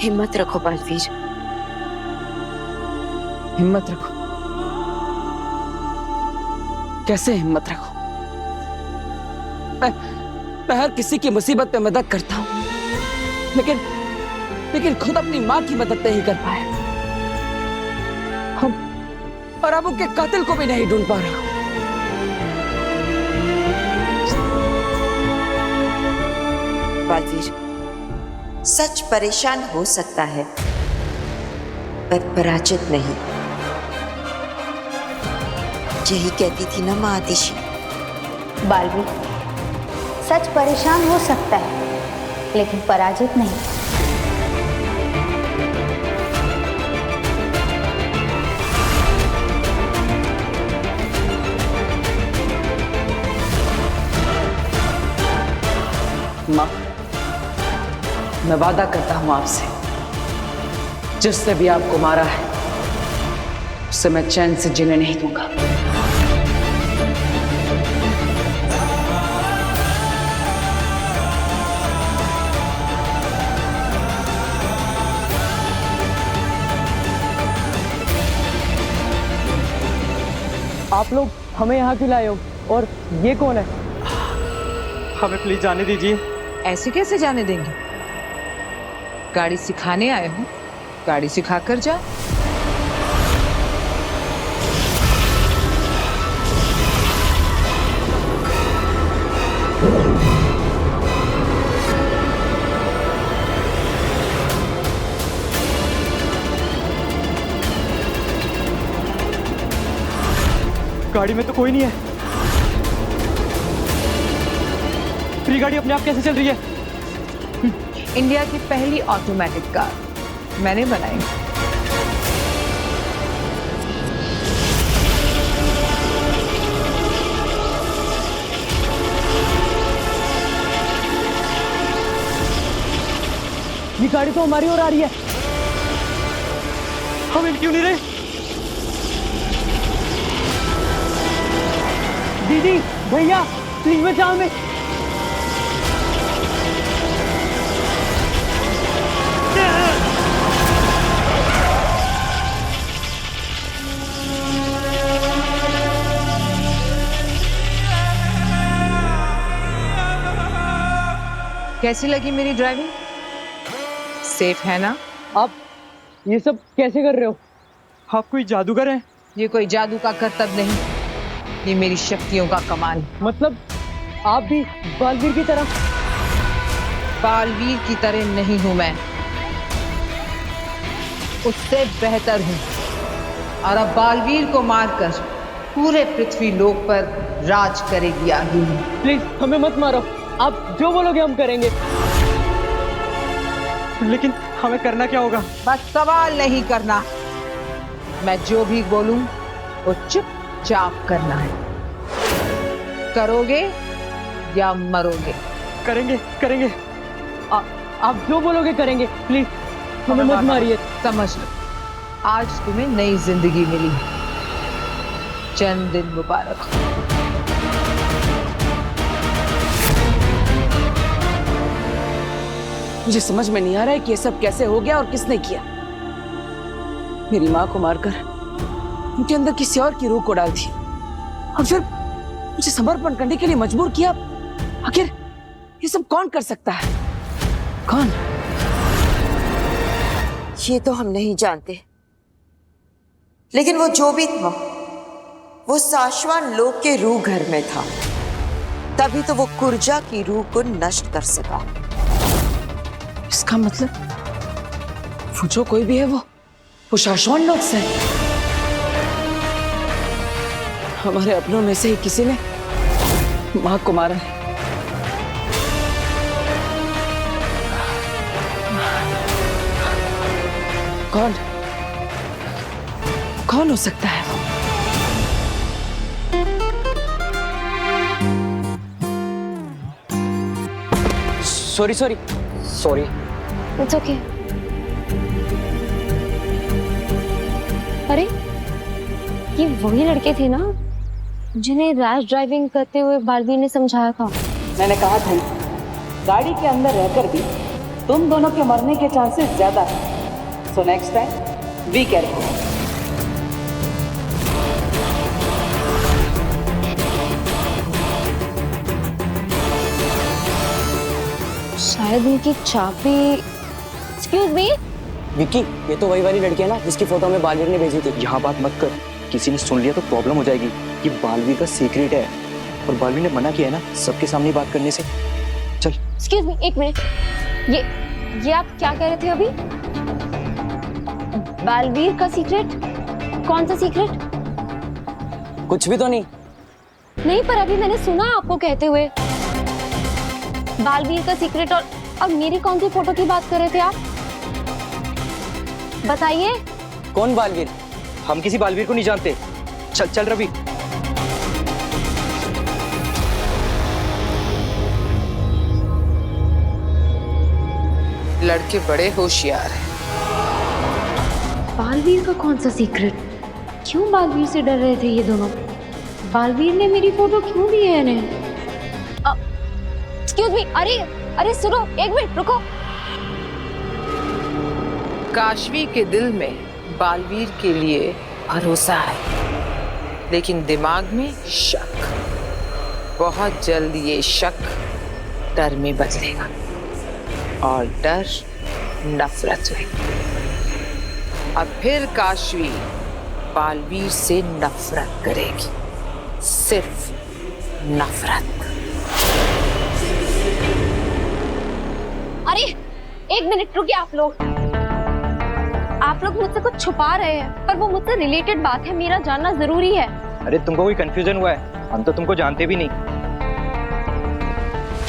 हिम्मत रखो बालवीर, हिम्मत रखो? कैसे हिम्मत रखो? मैं हर किसी की मुसीबत में मदद करता हूं, लेकिन खुद अपनी मां की मदद नहीं कर पाए। हम और अब उनके कातिल को भी नहीं ढूंढ पा रहा हूं। बालवीर, सच परेशान हो सकता है पर पराजित नहीं। यही कहती थी ना मां आतिशी। बालवीर, सच परेशान हो सकता है लेकिन पराजित नहीं। मां, मैं वादा करता हूं आपसे, जिसने भी आपको मारा है उससे मैं चैन से जीने नहीं दूंगा। आप लोग हमें यहाँ क्यों लाए हो और ये कौन है? हमें प्लीज जाने दीजिए। ऐसे कैसे जाने देंगे? गाड़ी सिखाने आए हो, गाड़ी सिखा कर जा। गाड़ी में तो कोई नहीं है। फ्री गाड़ी अपने आप कैसे चल रही है? इंडिया की पहली ऑटोमेटिक कार मैंने बनाई। ये गाड़ी तो हमारी ओर आ रही है। हम इन क्यों नहीं रहे? दीदी, भैया, प्लीज बचाओ हमें। कैसी लगी मेरी ड्राइविंग? सेफ है ना? आप ये सब कैसे कर रहे हो? आप कोई जादूगर हैं? ये कोई जादू का करतब नहीं, ये मेरी शक्तियों का कमाल है। मतलब आप भी बालवीर की तरह? बालवीर की तरह नहीं हूं मैं, उससे बेहतर हूं। और अब बालवीर को मारकर पूरे पृथ्वी लोक पर राज करेगी आगिनी। प्लीज हमें मत मारो, आप जो बोलोगे हम करेंगे। लेकिन हमें करना क्या होगा? बस सवाल नहीं करना, मैं जो भी बोलूं वो चुपचाप करना है। करोगे या मरोगे? करेंगे करेंगे। आप जो बोलोगे करेंगे, प्लीज हमें मत मारिए। समझ लो, आज तुम्हें नई जिंदगी मिली है। जन्मदिन मुबारक हो। मुझे समझ में नहीं आ रहा है कि ये सब कैसे हो गया और किसने किया। मेरी मां को मारकर उनके अंदर किसी और की रूह को डाल दी और फिर मुझे समर्पण करने के लिए मजबूर किया। आखिर ये सब कौन कर सकता है? कौन? ये तो हम नहीं जानते, लेकिन वो जो भी था वो शाश्वत लोक के रूह घर में था, तभी तो वो कुर्जा की रूह को नष्ट कर सका। इसका मतलब वो जो कोई भी है वो शाश्वत लोक से है। हमारे अपनों में से ही किसी ने मां को मारा है। कौन कौन हो सकता है वो? Sorry sorry sorry. It's okay. अरे ये वही लड़के थे ना जिन्हें रैश ड्राइविंग करते हुए बालवीर ने समझाया था। मैंने कहा था गाड़ी के अंदर रहकर भी तुम दोनों के मरने के चांसेस ज्यादा है। So next time be careful. शायद उनकी चाबी। Excuse me. विक्की, ये तो वही वाली लड़की है ना जिसकी फोटो हमें बालवीर ने भेजी थी। यहाँ बात मत कर, किसी ने सुन लिया तो प्रॉब्लम हो जाएगी। ये बालवीर का सीक्रेट है और बालवीर ने मना किया है ना सबके सामने बात करने से। चल। एक्सक्यूज मी, एक मिनट। ये आप क्या कह रहे थे अभी? बालवीर का सीक्रेट? कौन सा सीक्रेट? कुछ भी तो नहीं। नहीं, पर अभी मैंने सुना आपको कहते हुए बालवीर का सीक्रेट। और मेरी कौन सी फोटो की बात कर रहे थे आप? बताइए। कौन बालवीर? हम किसी बालवीर को नहीं जानते। चल चल रवि। लड़के बड़े होशियार हैं। बालवीर का कौन सा सीक्रेट? क्यों बालवीर से डर रहे थे ये दोनों? बालवीर ने मेरी फोटो क्यों दी है इन्हें? Excuse me. अरे सुनो, एक मिनट रुको। काशवी के दिल में बालवीर के लिए भरोसा है, लेकिन दिमाग में शक। बहुत जल्द ये शक डर में बदलेगा और डर नफरत में। अब फिर काशवी बालवीर से नफरत करेगी, सिर्फ नफरत। अरे एक मिनट रुकिए आप लोग मुझसे कुछ छुपा रहे हैं, पर वो मुझसे रिलेटेड बात है, मेरा जानना जरूरी है। अरे तुमको कोई कंफ्यूजन हुआ है? हम तो तुमको जानते भी नहीं।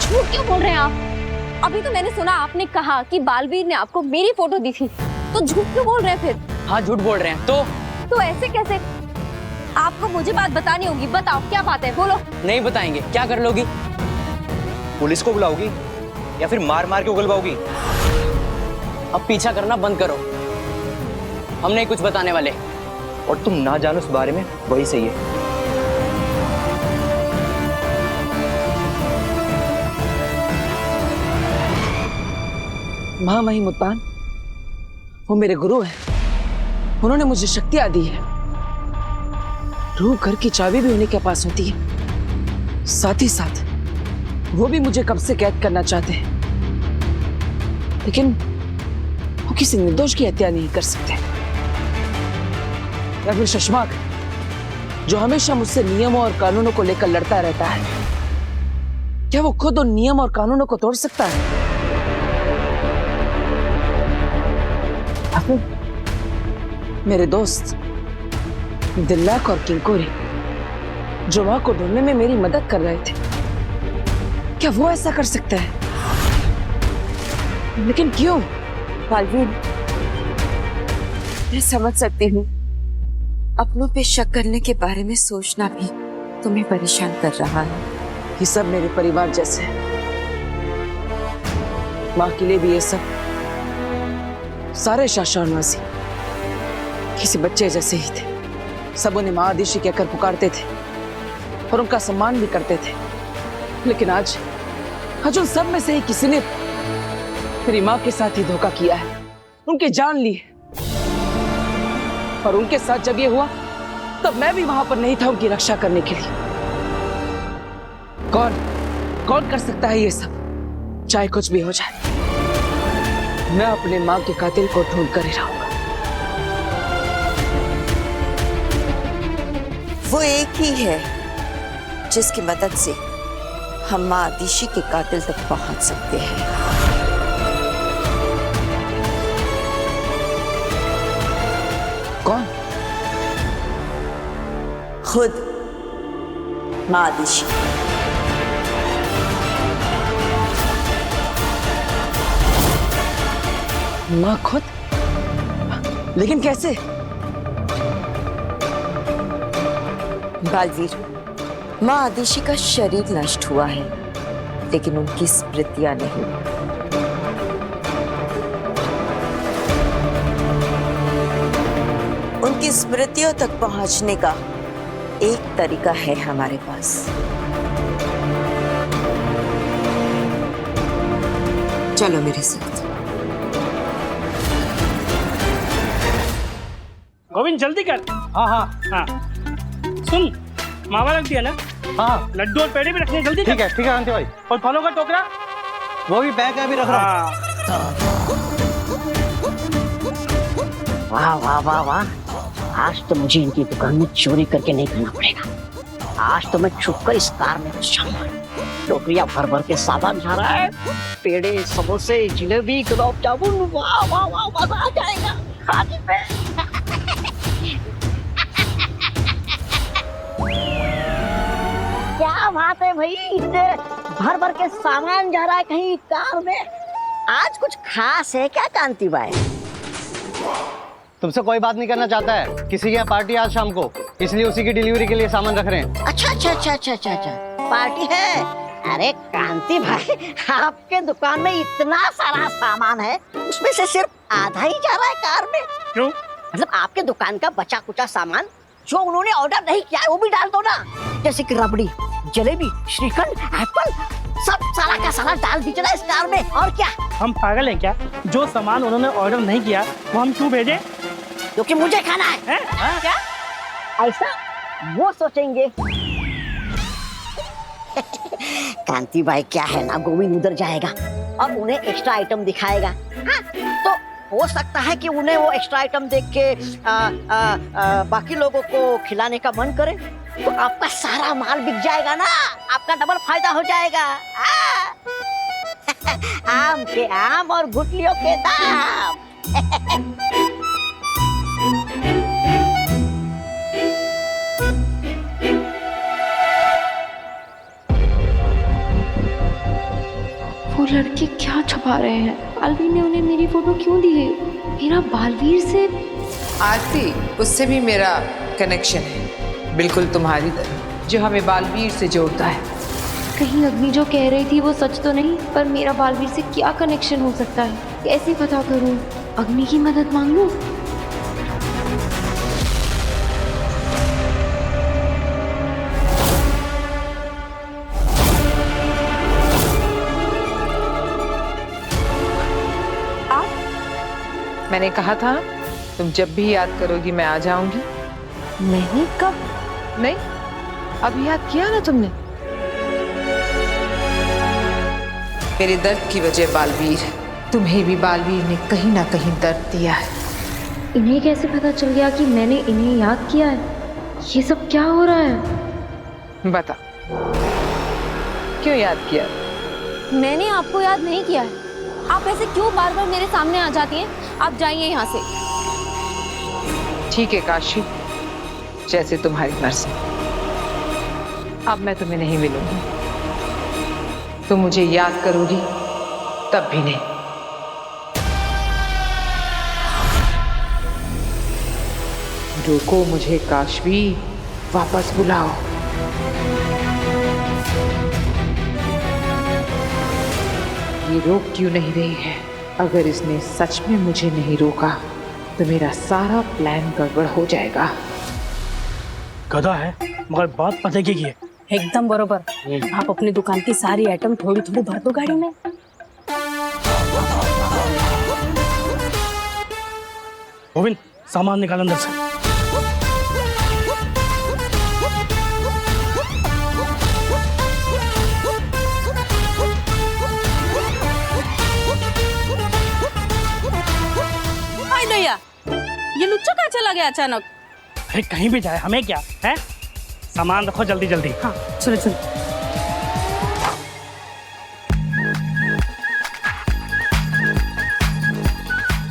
झूठ क्यों बोल रहे हैं आप? अभी तो मैंने सुना आपने कहा कि बालवीर ने आपको मेरी फोटो दी थी, तो झूठ क्यों बोल रहे हैं फिर? हाँ, झूठ बोल रहे हैं। तो ऐसे कैसे? आपको मुझे बात बतानी होगी। बताओ क्या बात है, बोलो। नहीं बताएंगे। क्या कर लोगी? पुलिस को बुलाओगी या फिर मार मार के उगलवाओगी? अब पीछा करना बंद करो, हम नहीं कुछ बताने वाले। और तुम ना जानो उस बारे में, वही सही है। महामहिम मुत्तान, वो मेरे गुरु हैं। उन्होंने मुझे शक्तियां दी है। रूह घर की चाबी भी उन्हीं के पास होती है। साथ ही साथ वो भी मुझे कब से कैद करना चाहते हैं, लेकिन वो किसी निर्दोष की हत्या नहीं कर सकते। या फिर शशमाक, जो हमेशा मुझसे नियमों और कानूनों को लेकर लड़ता रहता है, क्या वो खुद उन नियम और कानूनों को तोड़ सकता है? या फिर मेरे दोस्त दिल्लाक और किंकोरी, जो मां को ढूंढने में मेरी मदद कर रहे थे, क्या वो ऐसा कर सकता है? लेकिन क्यों? बालवीर, मैं समझ सकती हूँ अपनों पे शक करने के बारे में सोचना भी तुम्हें परेशान कर रहा है। ये सब मेरे परिवार जैसे है। माँ के लिए भी ये सब सारे शाशा और मासी किसी बच्चे जैसे ही थे। सब उन्हें माँ आदिशी कहकर पुकारते थे और उनका सम्मान भी करते थे। लेकिन आज उन सब में से ही किसी ने मेरी माँ के साथ ही धोखा किया है, उनकी जान ली है। और उनके साथ जब ये हुआ, तब मैं भी वहां पर नहीं था उनकी रक्षा करने के लिए। कौन कर सकता है ये सब? चाहे कुछ भी हो जाए, मैं अपने माँ के कातिल को ढूंढ कर ही रहूंगा। वो एक ही है जिसकी मदद से हम माँ आदिशी के कातिल तक पहुंच सकते हैं। कौन? खुद माँ आदिशी। माँ खुद? लेकिन कैसे? बालवीर, माँ आदिशी का शरीर नष्ट हुआ है, लेकिन उनकी स्मृतियां नहीं। उनकी स्मृतियों तक पहुंचने का एक तरीका है हमारे पास। चलो मेरे साथ। गोविंद जल्दी कर। हाँ हाँ हाँ सुन, मावा रख दिया ना? हाँ लड्डू और पेड़े भी रखने हैं, जल्दी ठीक है कांति भाई। और फलों का टोकरा? वो भी बैग में अभी रख रहा हूँ। वाह वाह वाह वाह, आज तो मुझे इनकी दुकान में चोरी करके नहीं खाना पड़ेगा। आज तो मैं छुपकर इस कार में घुस जाऊंगा। टोकरियां भर भर के सामान जा रहा है, पेड़े, समोसे, जिलेबी, गुलाब जामुन, वाह वाह वाह, मजा आ जाएगा खाने में। क्या बात है भाई, इतने भर भर के सामान जा रहा है कहीं कार में। आज कुछ खास है क्या कांति भाई? तुमसे कोई बात नहीं करना चाहता है, किसी के यहाँ पार्टी आज शाम को, इसलिए उसी की डिलीवरी के लिए सामान रख रहे हैं। अच्छा अच्छा अच्छा अच्छा अच्छा अच्छा, पार्टी है। अरे कांति भाई, आपके दुकान में इतना सारा सामान है, उसमें से सिर्फ आधा ही जा रहा है कार में। क्यों? मतलब आपके दुकान का बचा कुचा सामान जो उन्होंने ऑर्डर नहीं किया है वो भी डाल दो ना, जैसे कि रबड़ी, जलेबी, श्रीखंड, एप्पल, सब सारा का सारा डाल दीजिए ना इस कार में। और क्या हम पागल हैं क्या? जो सामान उन्होंने ऑर्डर नहीं किया वो हम क्यों भेजें? क्योंकि मुझे खाना है। क्या ऐसा वो सोचेंगे? कांति भाई क्या है ना, गोविंद उधर जाएगा और उन्हें एक्स्ट्रा आइटम दिखाएगा। हाँ, तो हो सकता है कि उन्हें वो एक्स्ट्रा आइटम देख के बाकी लोगों को खिलाने का मन करे, तो आपका सारा माल बिक जाएगा ना, आपका डबल फायदा हो जाएगा। आम के आम और गुठलियों के दाम। वो लड़के क्या छुपा रहे हैं? बालवीर ने उन्हें मेरी फोटो क्यों दी है? मेरा बालवीर से आरती, उससे भी मेरा कनेक्शन है, बिल्कुल तुम्हारी तरह, जो हमें बालवीर से जोड़ता है। कहीं अग्नि जो कह रही थी वो सच तो नहीं? पर मेरा बालवीर से क्या कनेक्शन हो सकता है? कैसे पता करूं? अग्नि की मदद मांग लूं? मैंने कहा था तुम जब भी याद करोगी मैं आ जाऊंगी। मैंने कब? नहीं, अभी याद किया ना तुमने। मेरे दर्द की वजह बालवीर, तुम्हें भी बालवीर ने कहीं ना कहीं दर्द दिया है। इन्हें कैसे पता चल गया कि मैंने इन्हें याद किया है? ये सब क्या हो रहा है? बता, क्यों याद किया? मैंने आपको याद नहीं किया है। आप ऐसे क्यों बार बार मेरे सामने आ जाती हैं? आप जाइए यहाँ से। ठीक है काशी, जैसे तुम्हारी मर्जी। अब मैं तुम्हें नहीं मिलूंगी, तुम मुझे याद करोगी तब भी नहीं। रोको मुझे काशवी, वापस बुलाओ। ये रोक क्यों नहीं रही है? अगर इसने सच में मुझे नहीं रोका तो मेरा सारा प्लान गड़बड़ हो जाएगा। गधा है मगर बात पते की है। एकदम बरोबर। आप अपनी दुकान की सारी आइटम थोड़ी थोड़ी भर दो गाड़ी में। गोविंद, सामान निकाल अंदर से। भैया, ये लुच्चा कहाँ चला गया अचानक? अरे कहीं भी जाए हमें क्या है? सामान रखो जल्दी जल्दी। हाँ चलो चलो।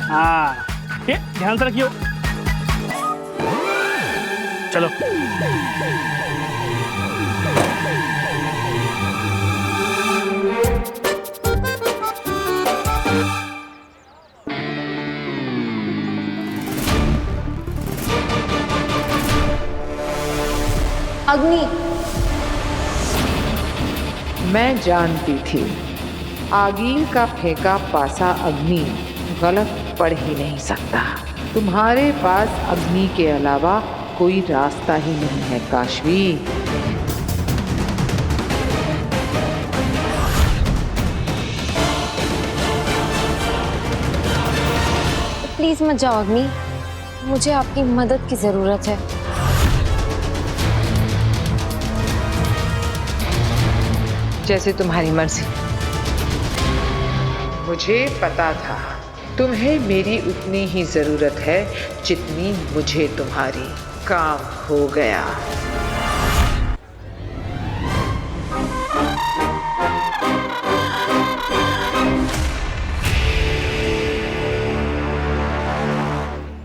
हाँ ये ध्यान से रखियो। चलो। अग्नि, मैं जानती थी आगील का फेंका पासा अग्नि गलत पड़ ही नहीं सकता। तुम्हारे पास अग्नि के अलावा कोई रास्ता ही नहीं है काशवी। प्लीज मत जाओ अग्नि। मुझे आपकी मदद की जरूरत है। जैसे तुम्हारी मर्जी। मुझे पता था तुम्हें मेरी उतनी ही जरूरत है जितनी मुझे तुम्हारी। काम हो गया।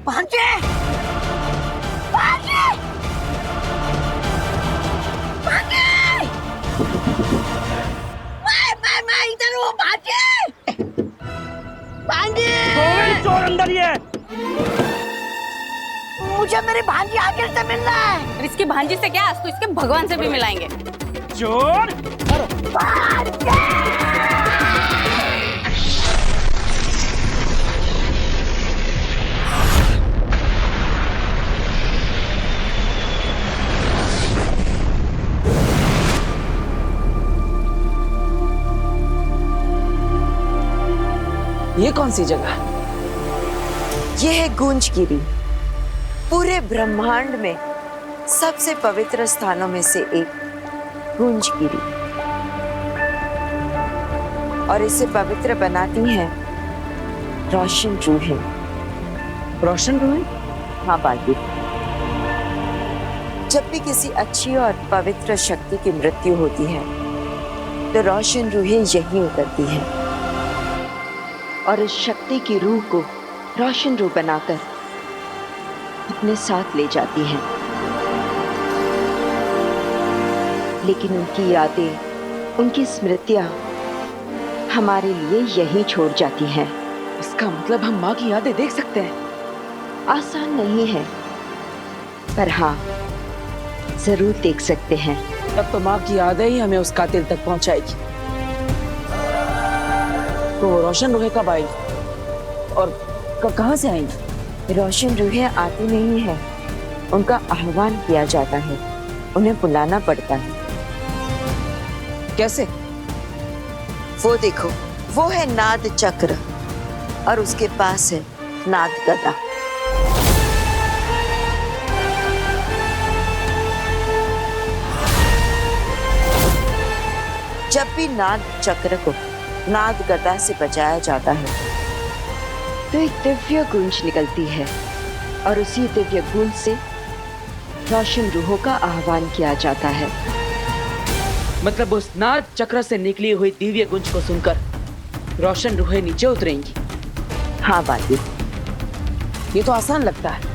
भांजे! भांजे! भांजे! मैं इधर हूँ भांजे! भांजे! चोर अंदर ही है। मुझे मेरी भांजी आखिर से मिलना है। और इसकी भांजी से क्या, आज तो इसके भगवान से भी मिलाएंगे। चोर! ये कौन सी जगह? ये है गूंजगिरी, पूरे ब्रह्मांड में सबसे पवित्र स्थानों में से एक गूंजगिरी। और इसे पवित्र बनाती हैं रोशन रूहें। रोशन रूहें? हाँ बालवीर, जब भी किसी अच्छी और पवित्र शक्ति की मृत्यु होती है तो रोशन रूहें यहीं उतरती हैं और इस शक्ति की रूह को रोशन रूह बनाकर अपने साथ ले जाती हैं। लेकिन उनकी यादें, उनकी स्मृतियां हमारे लिए यहीं छोड़ जाती हैं। इसका मतलब हम माँ की यादें देख सकते हैं? आसान नहीं है, पर हाँ जरूर देख सकते हैं। तब तो माँ की यादें ही हमें उस कातिल तक पहुंचाएगी। तो वो रोशन रूहें कब आएगी और कहाँ से आएंगी? रोशन रूहें आती नहीं है, उनका आह्वान किया जाता है, उन्हें बुलाना पड़ता है। कैसे? वो देखो, वो है नाद चक्र और उसके पास है नाद गदा। जब भी नाद चक्र को नाद गदा से बचाया जाता है तो एक दिव्य गूंज निकलती है और उसी दिव्य गूंज से रोशन रूहों का आह्वान किया जाता है। मतलब उस नाद चक्र से निकली हुई दिव्य गुंज को सुनकर रोशन रूहें नीचे उतरेंगी? हाँ बाजी, ये तो आसान लगता है।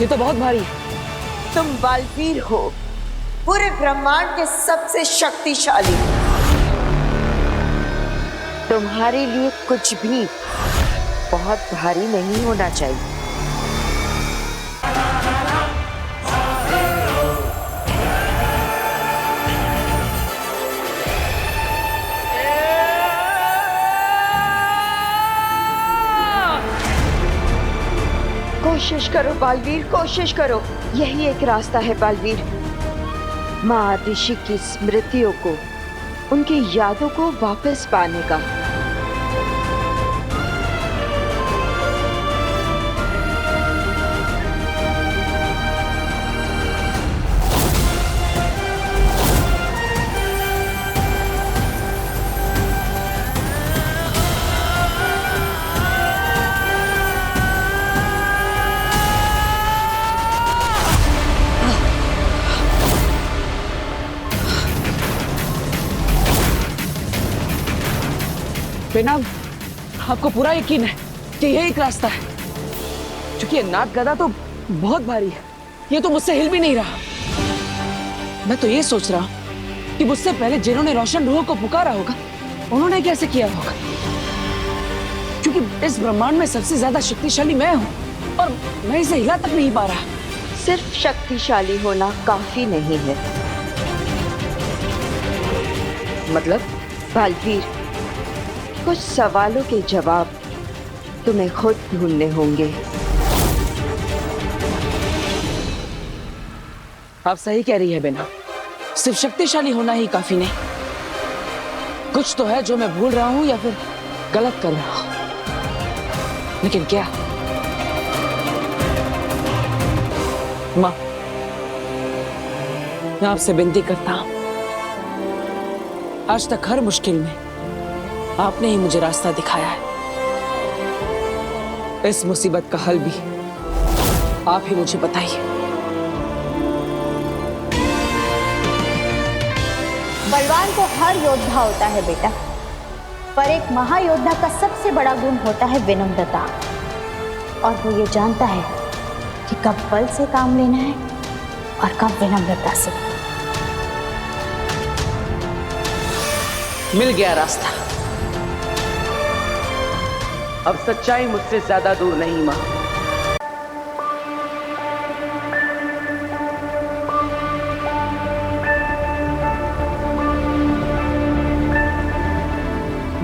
ये तो बहुत भारी है। तुम बालवीर हो, पूरे ब्रह्मांड के सबसे शक्तिशाली। तुम्हारे लिए कुछ भी बहुत भारी नहीं होना चाहिए। कोशिश करो बालवीर, कोशिश करो। यही एक रास्ता है बालवीर, माँ आदिशि की स्मृतियों को, उनकी यादों को वापस पाने का। बेनाम, आपको पूरा यकीन है कि यही एक रास्ता है? क्योंकि ये नाग गदा तो बहुत भारी है, ये तो मुझसे हिल भी नहीं रहा। मैं तो ये सोच रहा हूँ कि मुझसे पहले जिन्होंने रोशन रूह को पुकारा होगा, उन्होंने कैसे किया होगा? क्योंकि इस ब्रह्मांड में सबसे ज्यादा शक्तिशाली मैं हूँ और मैं इसे हिला तक नहीं पा रहा। सिर्फ शक्तिशाली होना काफी नहीं है। मतलब? बालवीर, कुछ सवालों के जवाब तुम्हें खुद ढूंढने होंगे। आप सही कह रही है बेना, सिर्फ शक्तिशाली होना ही काफी नहीं। कुछ तो है जो मैं भूल रहा हूं या फिर गलत कर रहा हूं, लेकिन क्या? माँ, मैं आपसे विनती करता हूं, आज तक हर मुश्किल में आपने ही मुझे रास्ता दिखाया है। इस मुसीबत का हल भी आप ही मुझे बताइए। बलवान तो हर योद्धा होता है बेटा, पर एक महायोद्धा का सबसे बड़ा गुण होता है विनम्रता। और वो ये जानता है कि कब बल से काम लेना है और कब विनम्रता से। मिल गया रास्ता। अब सच्चाई मुझसे ज्यादा दूर नहीं मां।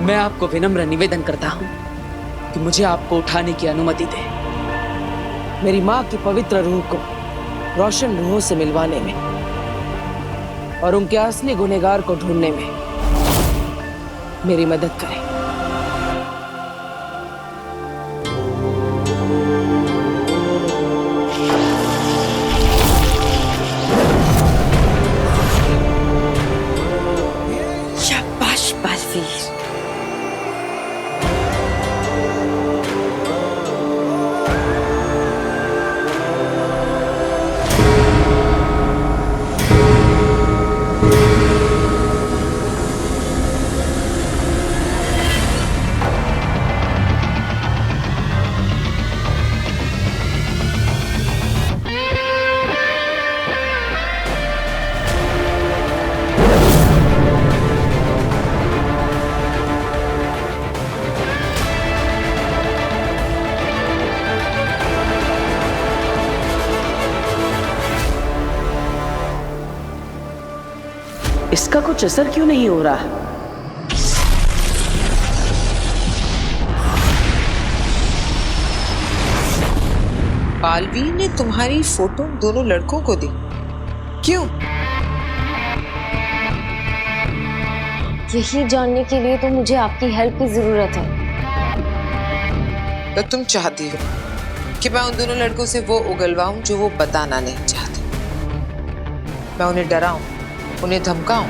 मैं आपको विनम्र निवेदन करता हूं कि मुझे आपको उठाने की अनुमति दें। मेरी मां की पवित्र रूह को रोशन रूहों से मिलवाने में और उनके असली गुनहगार को ढूंढने में मेरी मदद करें। शाबाश बालवीर। इसका कुछ असर क्यों नहीं हो रहा? बालवीर ने तुम्हारी फोटो दोनों लड़कों को दी, क्यों? यही जानने के लिए तो मुझे आपकी हेल्प की जरूरत है। तो तुम चाहती हो कि मैं उन दोनों लड़कों से वो उगलवाऊं जो वो बताना नहीं चाहते? मैं उन्हें डराऊं, उन्हें धमकाऊं?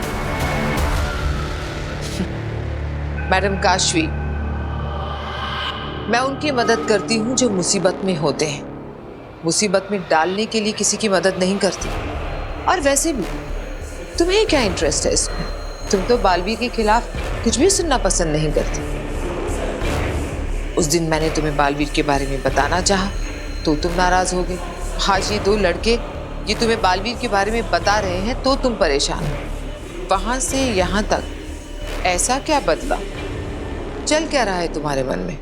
मैडम काशवी, मैं उनकी मदद करती हूं जो मुसीबत में होते हैं, मुसीबत में डालने के लिए किसी की मदद नहीं करती। और वैसे भी तुम्हें क्या इंटरेस्ट है इसमें? तुम तो बालवीर के खिलाफ कुछ भी सुनना पसंद नहीं करती। उस दिन मैंने तुम्हें बालवीर के बारे में बताना चाहा तो तुम नाराज हो गए। आज ये दो लड़के ये तुम्हें बालवीर के बारे में बता रहे हैं तो तुम परेशान हो। वहां से यहाँ तक ऐसा क्या बदला? चल क्या रहा है तुम्हारे मन में?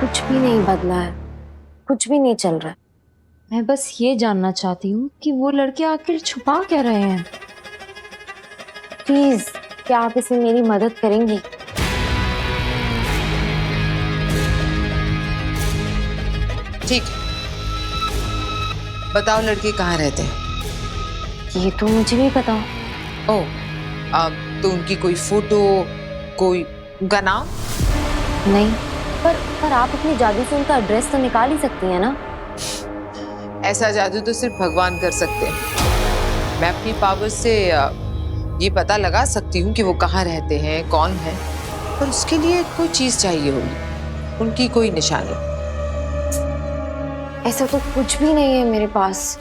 कुछ भी नहीं बदला है, कुछ भी नहीं चल रहा है। मैं बस ये जानना चाहती हूँ कि वो लड़के आखिर छुपा क्या रहे हैं। प्लीज, क्या आप इसमें मेरी मदद करेंगी? ठीक है, बताओ लड़के कहाँ रहते हैं? ये तो मुझे भी पता। ओह, तो उनकी कोई फोटो, कोई उनका नाम? नहीं, पर आप अपनी जादू से उनका एड्रेस तो निकाल ही सकती हैं ना? ऐसा जादू तो सिर्फ भगवान कर सकते हैं। मैं अपनी पावर से ये पता लगा सकती हूँ कि वो कहाँ रहते हैं, कौन है, पर उसके लिए कोई चीज चाहिए होगी, उनकी कोई निशानी। ऐसा तो कुछ भी नहीं है मेरे पास।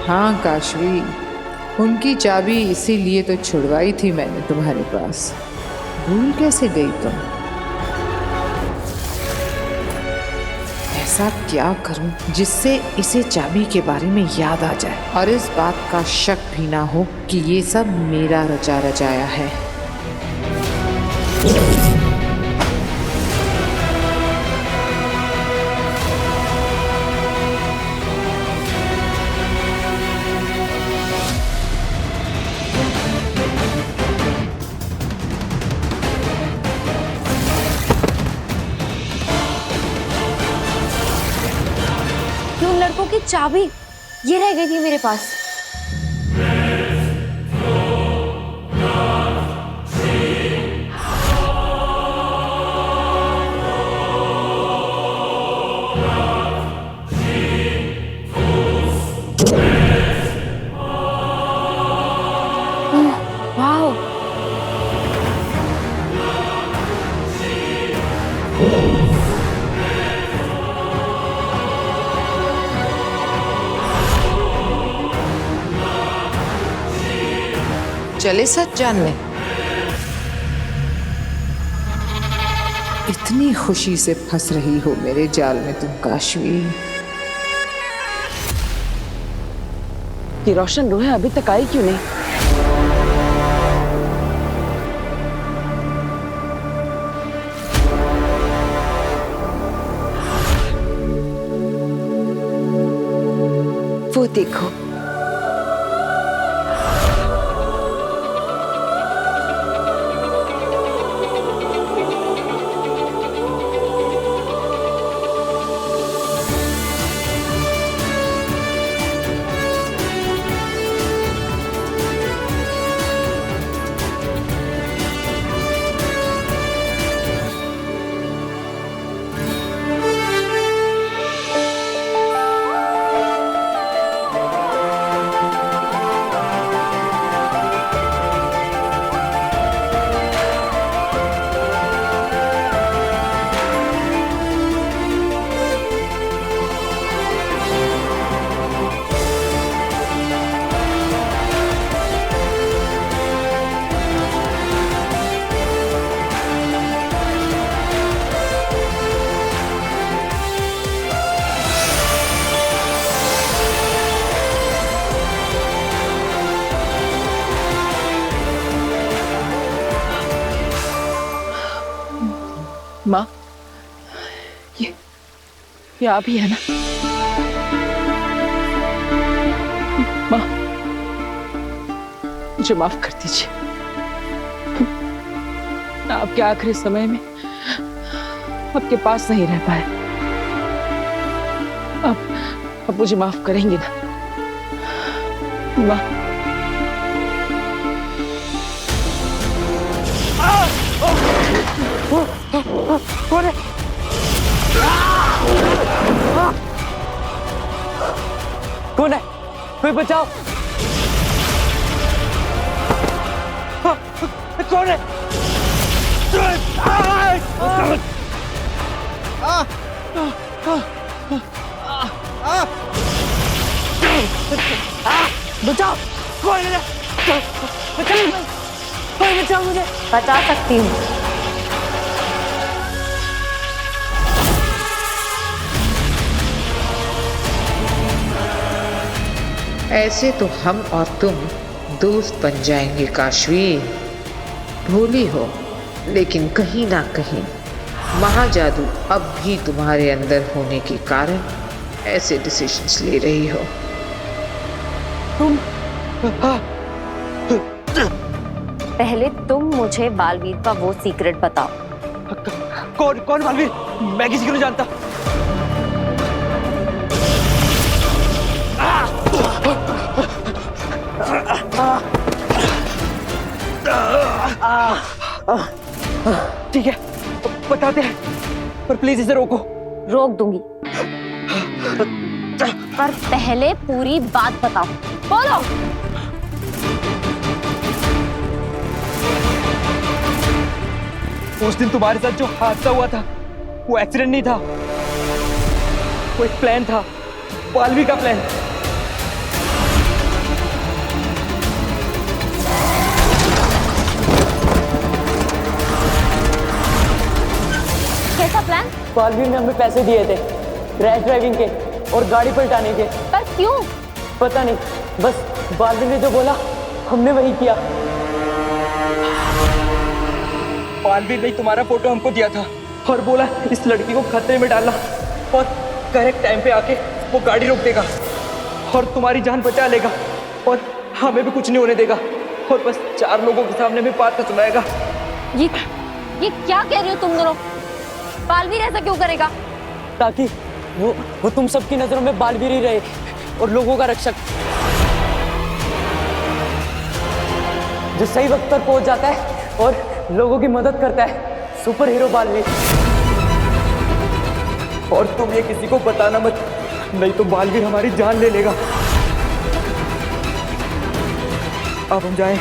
हाँ काशवी, उनकी चाबी इसीलिए तो छुड़वाई थी मैंने तुम्हारे पास। भूल कैसे गई तुम? ऐसा क्या करूं जिससे इसे चाबी के बारे में याद आ जाए और इस बात का शक भी ना हो कि ये सब मेरा रचा रचाया है। लड़कों की चाबी ये रह गई थी मेरे पास। वाह, चले सच जानने। इतनी खुशी से फंस रही हो मेरे जाल में तुम काशवी। ये रोशन रोहे अभी तक आई क्यों नहीं? वो देखो, माँ, ये आप ही है ना? माँ, मुझे माफ कर दीजिए। आपके आखिरी समय में आपके पास नहीं रह पाए। आप मुझे माफ करेंगे ना माँ? कौन है? कौन है? कोई बचाओ! कौन है? बचाओ! कौन है? कोई बचाओ मुझे! बचा सकती हूँ। ऐसे तो हम और तुम दोस्त बन जाएंगे काशवी। भूली हो, लेकिन कहीं ना कहीं महाजादू अब भी तुम्हारे अंदर होने के कारण ऐसे डिसीजंस ले रही हो। पहले तुम मुझे बालवीर का वो सीक्रेट बताओ। कौन बालवीर? मैं किसी को नहीं जानता। ठीक है, बताते हैं, पर प्लीज इसे रोको। रोक दूंगी, पर पहले पूरी बात बताओ। बोलो। उस दिन तुम्हारे साथ जो हादसा हुआ था वो एक्सीडेंट नहीं था, वो एक प्लान था, बालवीर का प्लान। कैसा प्लान? बालवीर ने हमें पैसे दिए थे रैश ड्राइविंग के और गाड़ी पलटाने के। पर क्यों? पता नहीं, बस बालवीर ने जो बोला हमने वही किया। बालवीर ने तुम्हारा फोटो हमको दिया था और बोला इस लड़की को खतरे में डालना और करेक्ट टाइम पे आके वो गाड़ी रोक देगा और तुम्हारी जान बचा लेगा और हमें भी कुछ नहीं होने देगा और बस 4 लोगों के सामने में बात सुनाएगा। ये क्या कह रहे हो तुम दोनों? बालवीर ऐसा क्यों करेगा? ताकि वो तुम सबकी नजरों में बालवीर ही रहे और लोगों का रक्षक, जो सही वक्त पर पहुंच जाता है और लोगों की मदद करता है। Super hero Baalveer. और तुम ये किसी को बताना मत, नहीं तो बालवीर हमारी जान ले लेगा। अब हम जाएं।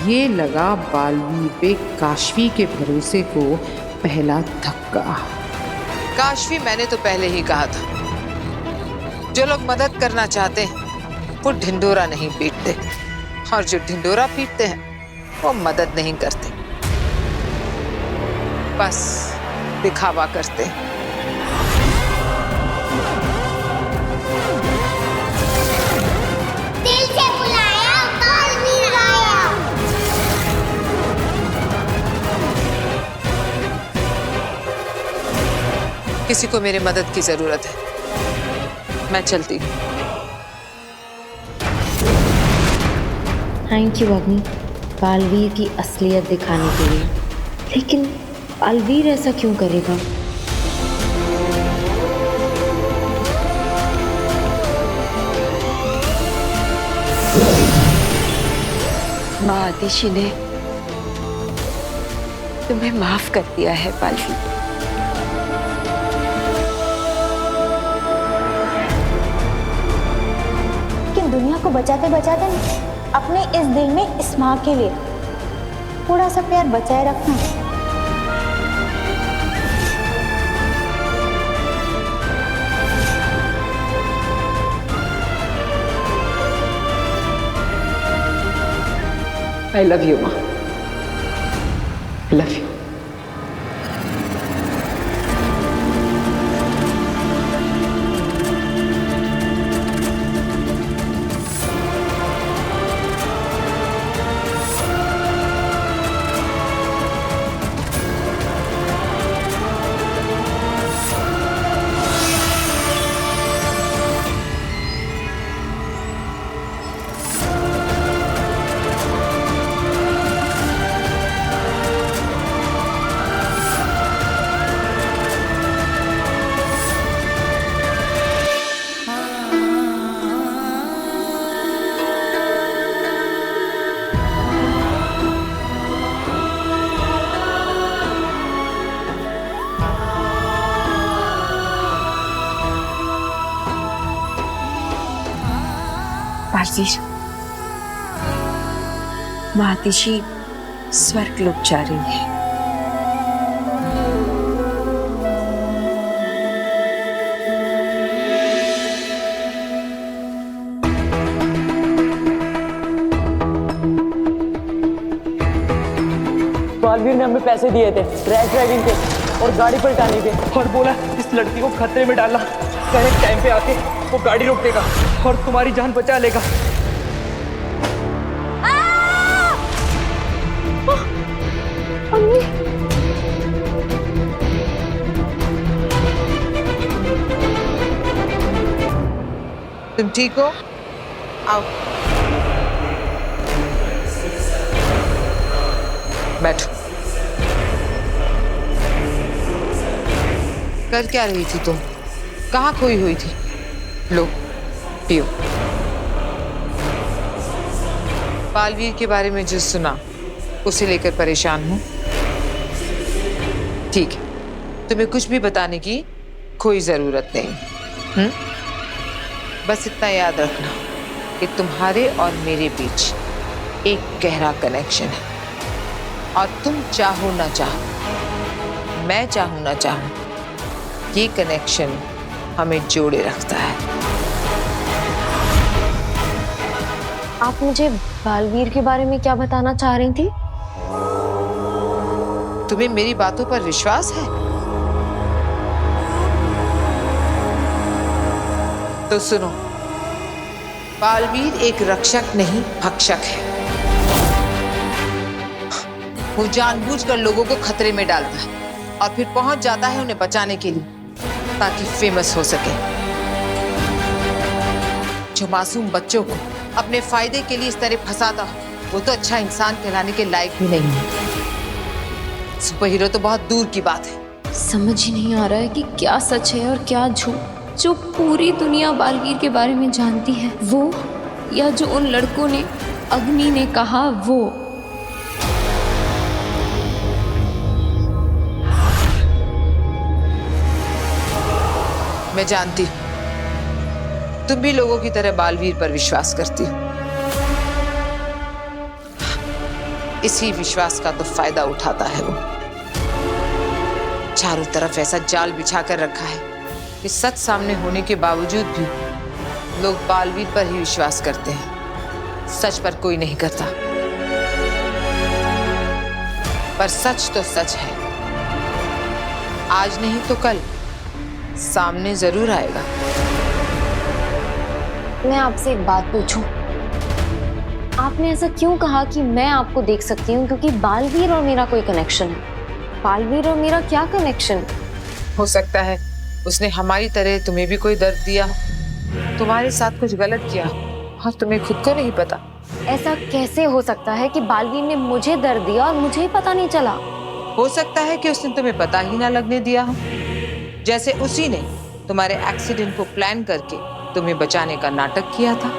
ये लगा बालवीर पे काशवी के भरोसे को पहला धक्का। काशवी, मैंने तो पहले ही कहा था, जो लोग मदद करना चाहते हैं वो ढिंडोरा नहीं पीटते और जो ढिंडोरा पीटते हैं वो मदद नहीं करते, बस दिखावा करते हैं। दिल से बुलाया, बालवीर आया। किसी को मेरी मदद की जरूरत है, मैं चलती हूँ। थैंक यू अग्नि, बालवीर की असलियत दिखाने के लिए। लेकिन बालवीर ऐसा क्यों करेगा? माँ आतिशी ने तुम्हें माफ कर दिया है बालवीर। लेकिन दुनिया को बचाते बचाते अपने इस दिल में इस माँ के लिए थोड़ा सा प्यार बचाए रखना। I love you, माँ। I love you. बालवीर, माँ आतिशी स्वर्ग लोक जा रही है। बालवीर ने हमें पैसे दिए थे रैश ड्राइविंग के और गाड़ी पलटाने के और बोला इस लड़की को खतरे में डालना, करेक्ट टाइम पे आके वो गाड़ी रोक देगा और तुम्हारी जान बचा लेगा। तुम ठीक हो? आओ बैठो। कर क्या रही थी तुम? कहाँ खोई हुई थी? लो पियो। बालवीर के बारे में जो सुना उसे लेकर परेशान हूं। ठीक है, तुम्हें कुछ भी बताने की कोई जरूरत नहीं। बस इतना याद रखना कि तुम्हारे और मेरे बीच एक गहरा कनेक्शन है और तुम चाहो ना चाहो, मैं चाहूं ना चाहूं, ये कनेक्शन हमें जोड़े रखता है। आप मुझे बालवीर के बारे में क्या बताना चाह रही थी? तुम्हें मेरी बातों पर विश्वास है? तो सुनो, बालवीर एक रक्षक नहीं भक्षक है। वो जानबूझकर लोगों को खतरे में डालता है और फिर पहुंच जाता है उन्हें बचाने के लिए, ताकि फेमस हो सके। जो मासूम बच्चों को अपने फायदे के लिए इस तरह फंसाता हो, वो तो अच्छा इंसान कहलाने के लायक भी नहीं है। सुपर हीरो तो बहुत दूर की बात है। समझ ही नहीं आ रहा है कि क्या सच है और क्या झूठ। जो पूरी दुनिया बालवीर के बारे में जानती है वो, या जो उन लड़कों ने, अग्नि ने कहा वो। मैं जानती हूँ तुम भी लोगों की तरह बालवीर पर विश्वास करती हो। इसी विश्वास का तो फायदा उठाता है वो। चारों तरफ ऐसा जाल बिछा कर रखा है कि सच सामने होने के बावजूद भी लोग बालवीर पर ही विश्वास करते हैं। सच पर कोई नहीं करता। पर सच तो सच है, आज नहीं तो कल सामने जरूर आएगा। मैं आपसे एक बात पूछूं? आपने ऐसा क्यों कहा कि मैं आपको देख सकती हूँ क्योंकि बालवीर और मेरा कोई कनेक्शन है? बालवीर और मेरा क्या कनेक्शन? हो सकता है उसने हमारी तरह तुम्हें भी कोई दर्द दिया, तुम्हारे साथ कुछ गलत किया और तुम्हें खुद को नहीं पता। ऐसा कैसे हो सकता है कि बालवीर ने मुझे दर्द दिया और मुझे ही पता नहीं चला? हो सकता है कि उसने तुम्हें पता ही ना लगने दिया हो, जैसे उसी ने तुम्हारे एक्सीडेंट को प्लान करके तुम्हें बचाने का नाटक किया था।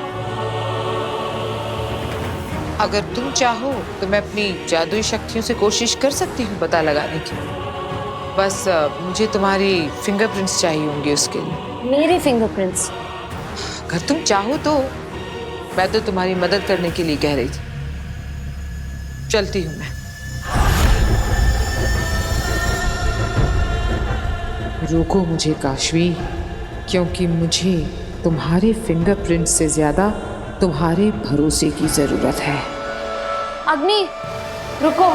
अगर तुम चाहो तो मैं अपनी जादुई शक्तियों से कोशिश कर सकती हूँ पता लगाने की। बस मुझे तुम्हारी फिंगरप्रिंट्स चाहिए होंगे उसके लिए। मेरे फिंगरप्रिंट्स? अगर तुम चाहो तो। मैं तो तुम्हारी मदद करने के लिए कह रही थी। चलती हूँ मैं। रोको मुझे काशवी, क्योंकि मुझे तुम्हारे फिंगरप्रिंट से ज्यादा तुम्हारे भरोसे की जरूरत है। अग्नि, रुको।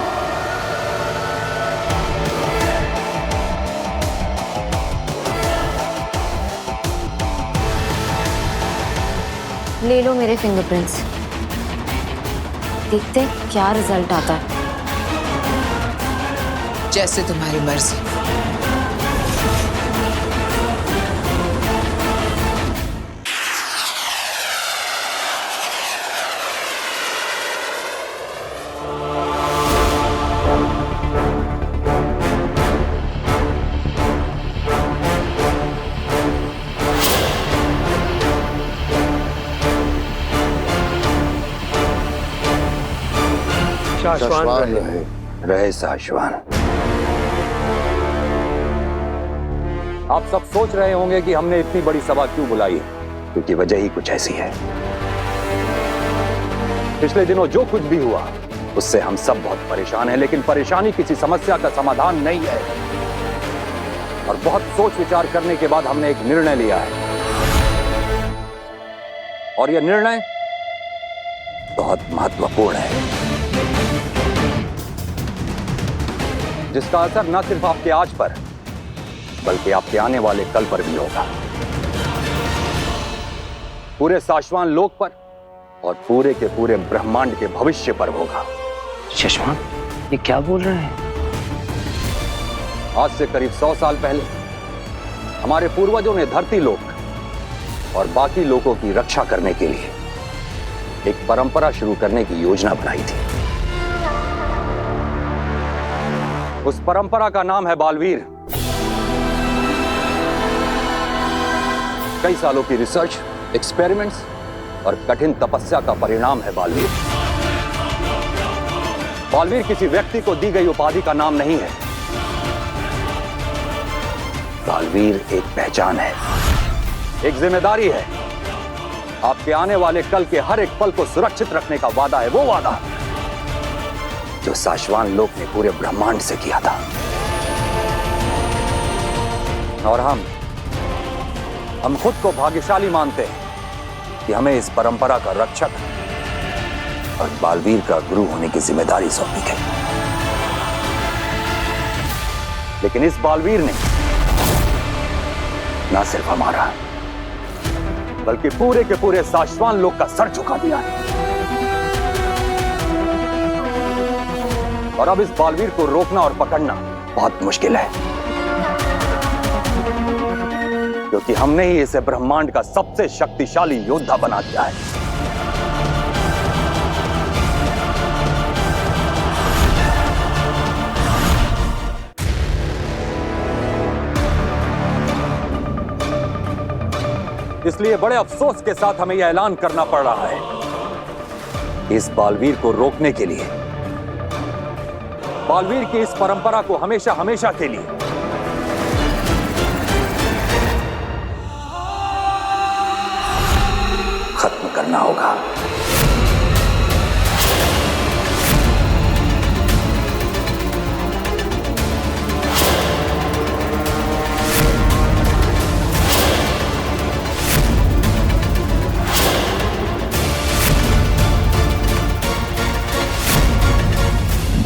ले लो मेरे फिंगरप्रिंट्स। देखते हैं क्या रिजल्ट आता है। जैसे तुम्हारी मर्जी। साशवान रहे साशवान। आप सब सोच रहे होंगे कि हमने इतनी बड़ी सभा क्यों बुलाई, क्योंकि वजह ही कुछ ऐसी है। पिछले दिनों जो कुछ भी हुआ उससे हम सब बहुत परेशान हैं, लेकिन परेशानी किसी समस्या का समाधान नहीं है। और बहुत सोच विचार करने के बाद हमने एक निर्णय लिया है, और यह निर्णय बहुत महत्वपूर्ण है, जिसका असर न सिर्फ आपके आज पर बल्कि आपके आने वाले कल पर भी होगा। पूरे साशवान लोक पर और पूरे के पूरे ब्रह्मांड के भविष्य पर होगा। शशवान, ये क्या बोल रहे हैं? आज से करीब 100 साल पहले हमारे पूर्वजों ने धरती लोक और बाकी लोगों की रक्षा करने के लिए एक परंपरा शुरू करने की योजना बनाई थी। उस परंपरा का नाम है बालवीर। कई सालों की रिसर्च, एक्सपेरिमेंट्स और कठिन तपस्या का परिणाम है बालवीर। बालवीर किसी व्यक्ति को दी गई उपाधि का नाम नहीं है। बालवीर एक पहचान है, एक जिम्मेदारी है। आपके आने वाले कल के हर एक पल को सुरक्षित रखने का वादा है, वो वादा जो साशवान लोक ने पूरे ब्रह्मांड से किया था। और हम खुद को भाग्यशाली मानते हैं कि हमें इस परंपरा का रक्षक और बालवीर का गुरु होने की जिम्मेदारी सौंपी गई। लेकिन इस बालवीर ने ना सिर्फ हमारा बल्कि पूरे के पूरे साशवान लोग का सर झुका दिया है। और अब इस बालवीर को रोकना और पकड़ना बहुत मुश्किल है, क्योंकि हमने ही इसे ब्रह्मांड का सबसे शक्तिशाली योद्धा बना दिया है। इसलिए बड़े अफसोस के साथ हमें यह ऐलान करना पड़ रहा है, इस बालवीर को रोकने के लिए, बालवीर की इस परंपरा को हमेशा हमेशा के लिए खत्म करना होगा।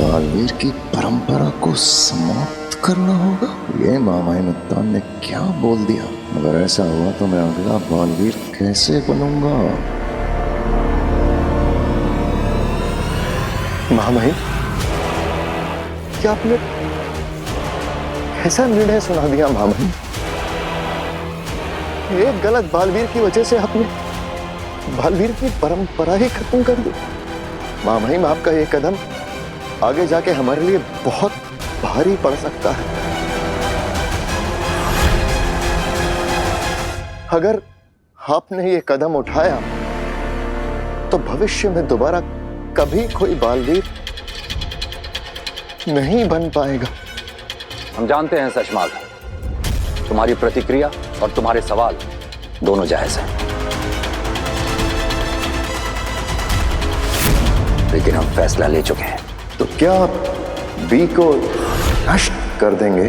बालवीर की परंपरा को समाप्त करना होगा। ये मामाइनुद्दौन ने क्या बोल दिया? अगर ऐसा हुआ तो मैं अगला बालवीर कैसे बनूंगा? मामाई, क्या आपने ऐसा निर्णय सुना दिया? मामाई, एक गलत बालवीर की वजह से आपने बालवीर की परंपरा ही खत्म कर दी। मामाई, आपका ये कदम आगे जाके हमारे लिए बहुत भारी पड़ सकता है। अगर आपने ये कदम उठाया तो भविष्य में दोबारा कभी कोई बालवीर नहीं बन पाएगा। हम जानते हैं सशमाल, तुम्हारी प्रतिक्रिया और तुम्हारे सवाल दोनों जायज हैं, लेकिन हम फैसला ले चुके हैं। तो क्या आप बी को नष्ट कर देंगे?